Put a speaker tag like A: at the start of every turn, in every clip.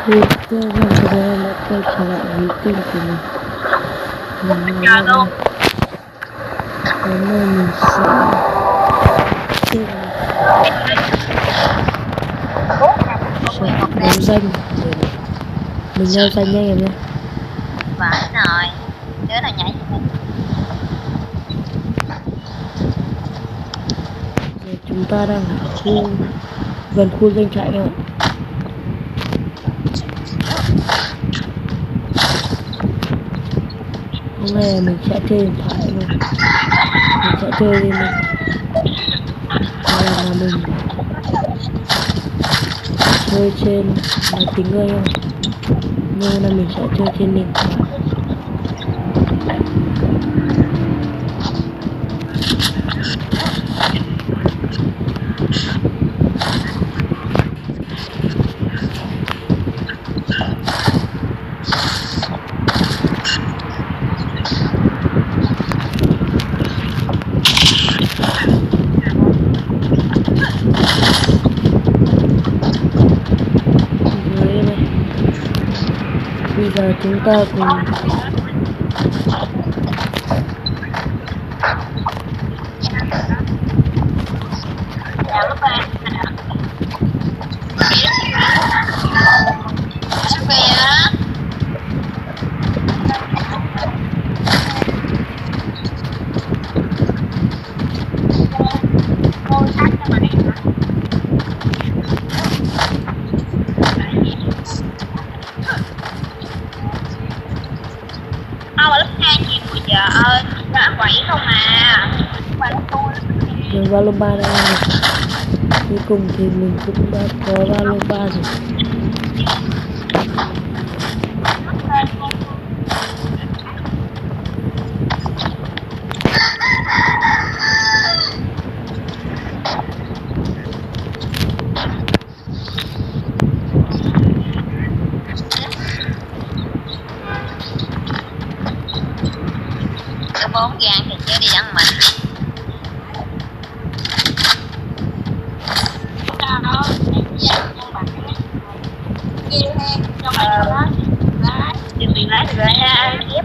A: Thì cái lần thứ hai em đã quay trở lại với kênh của mình. Mình
B: Chờ luôn.
A: hôm nay mình sẽ chơi đấu danh để mình leo danh nha em nhé.
B: Phải rồi. Đứa nào nhảy vậy?
A: Giờ chúng ta đang ở gần khu doanh trại em ạ. Hôm nay mình sẽ chơi điện thoại luôn. Mình sẽ chơi lên đây. Đây là mình chơi trên máy tính thôi em. Nhưng là mình sẽ chơi trên điện thoại. Bây giờ chúng ta cùng
B: Chào lúc ba. Sao về á? Cô sách cho mày. Ở lớp 2 chị mùi giờ ơi, nó quậy không à. Quậy tôi.
A: rồi ba lô ba đã ăn được. Cuối cùng thì mình cũng đã có ba lô ba rồi.
B: Cái 4 gan thì chưa đi ăn mình. Chuẩn bị lái rồi ha, tiếp.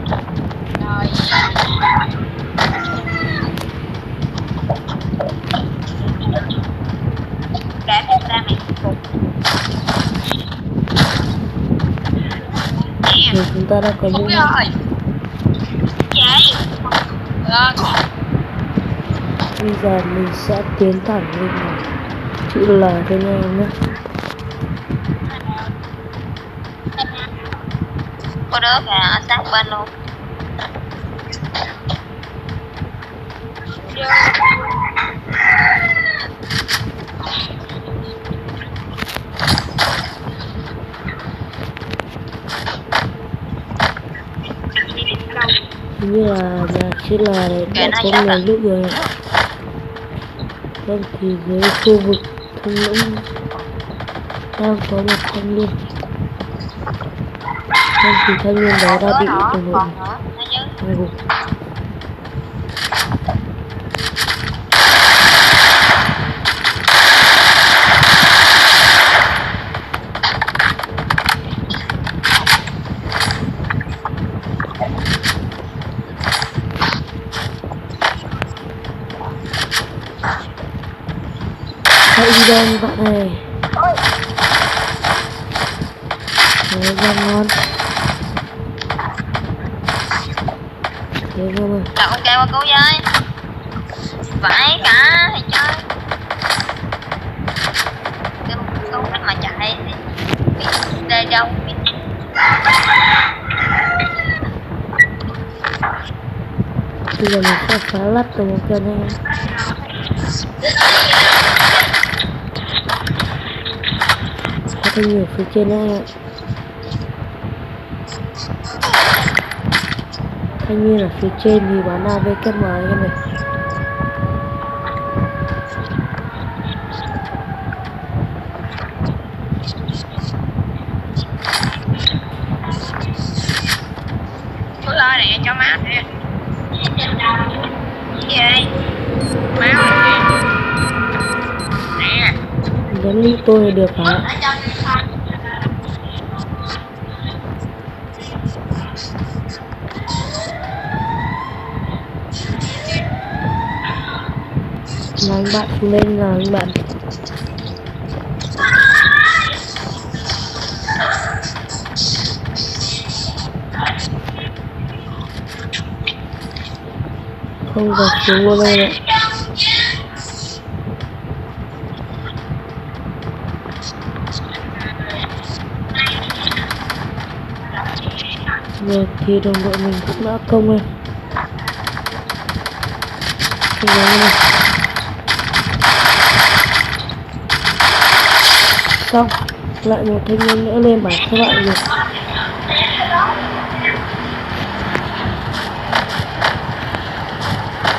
B: Rồi. Cả chúng ta mày cùng.
A: Rồi chúng ta đã có những
B: Rồi. Vậy. Rồi.
A: bây giờ mình sẽ tiến thẳng lên chữ L thôi nha em nhé.
B: Có đứa kìa ở sát bên luôn.
A: Hình như là nhà chữ L này đã có nhiều lúc rồi. Vâng, thì dưới khu vực thung lũng đang có một thanh niên. Vâng, thì thanh niên đó đã bị đồng đội hai gục. Hãy đi đâu bạn này. Đấy, ra ngon. Đấy không ơi.
B: Là ok qua cứu với. Phải cả thì chơi. Cứu cách mà chạy thì bị đê đâu biết.
A: Bây giờ mình sẽ phá lắp từ một chân này. Có thêm nhiều phía trên này. Thanh niên ở phía trên thì bán AVKM em này.
B: Cứ lo này cho má nè. Gì đây? Máu nè.
A: Giống như tôi là được hả? Là anh bạn xuống lên, là anh bạn. Không được xuống luôn đây ạ. Rồi thì đồng đội mình cũng đã công lên. Không giống này. Xong, lại một thanh niên nữa lên bảo các bạn rồi.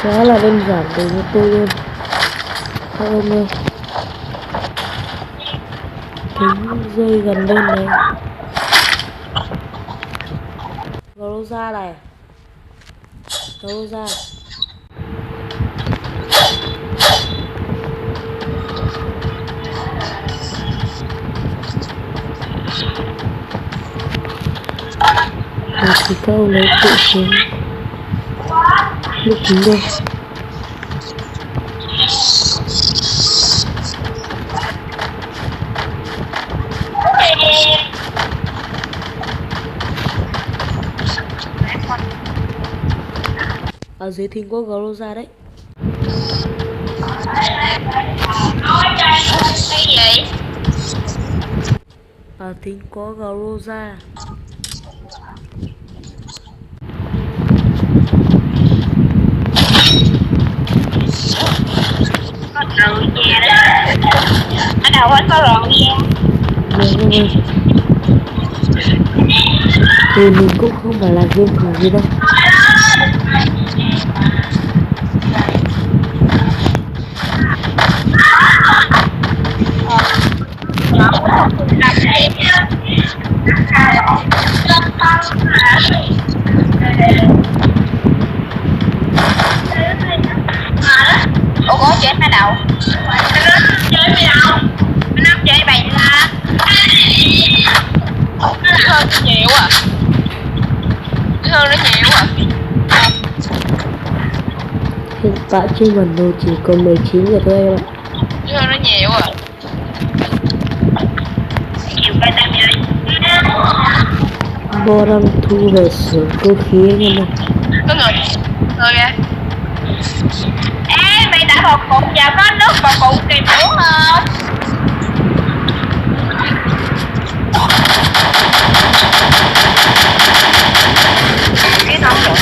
A: Quá là đơn giản đối với tôi luôn. Các em ơi, kính rơi gần lên này. Groza này, Groza. Rồi thì các ông lấy tự xuống lúc kính đây. Ở dưới thính có Groza đấy.
B: Cái gì?
A: Ở thính có Groza.
B: Có rượu da đó. Ở đâu hết có rượu da.
A: Đúng rồi. Thì mình cũng không phải là game thủ gì đâu.
B: Ủa có chơi ở đâu? Chơi ở đâu? Nó chơi bày ra. Nó hơn nhiều à? Nó hơn nó nhiều à?
A: Hiện tại trên bản đồ chỉ còn 19 người thôi em ạ.
B: Nó hơn nó nhiều à? Nhiều cái tam giới.
A: Bo đang thu về xưởng cơ khí anh em ơi.
B: Có người kìa. Ê, mày đã hộp cục giờ có nước vào cục kìm uống không? Cái nóng rồi.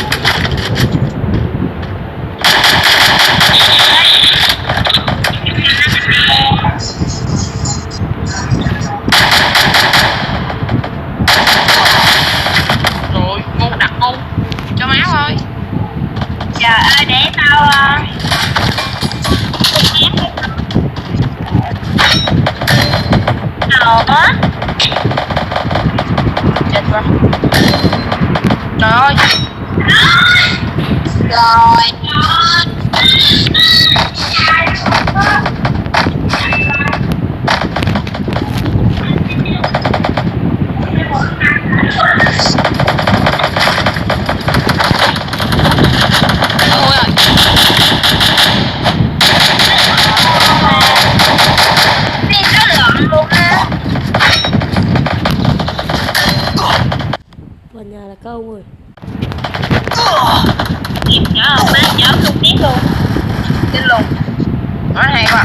B: Rồi, ngu đặt ngu cho má thôi. Trời ơi, để tao đầu á. Chết quá. Trời ơi. Rồi.
A: Vào nhà là các ông ơi.
B: Kịp nhớ không? Má nhớ không biết luôn. Tin luôn. Nó hay quá.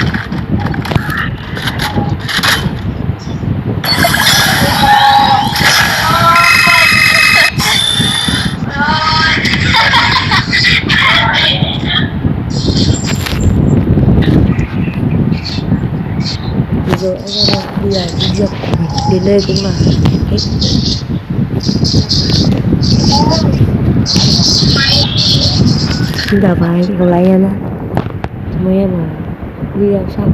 A: Bây giờ anh em đi làm đi việc đến đây cũng là hết. Xin chào và hẹn gặp lại anh em nhé. Mấy em là video xong.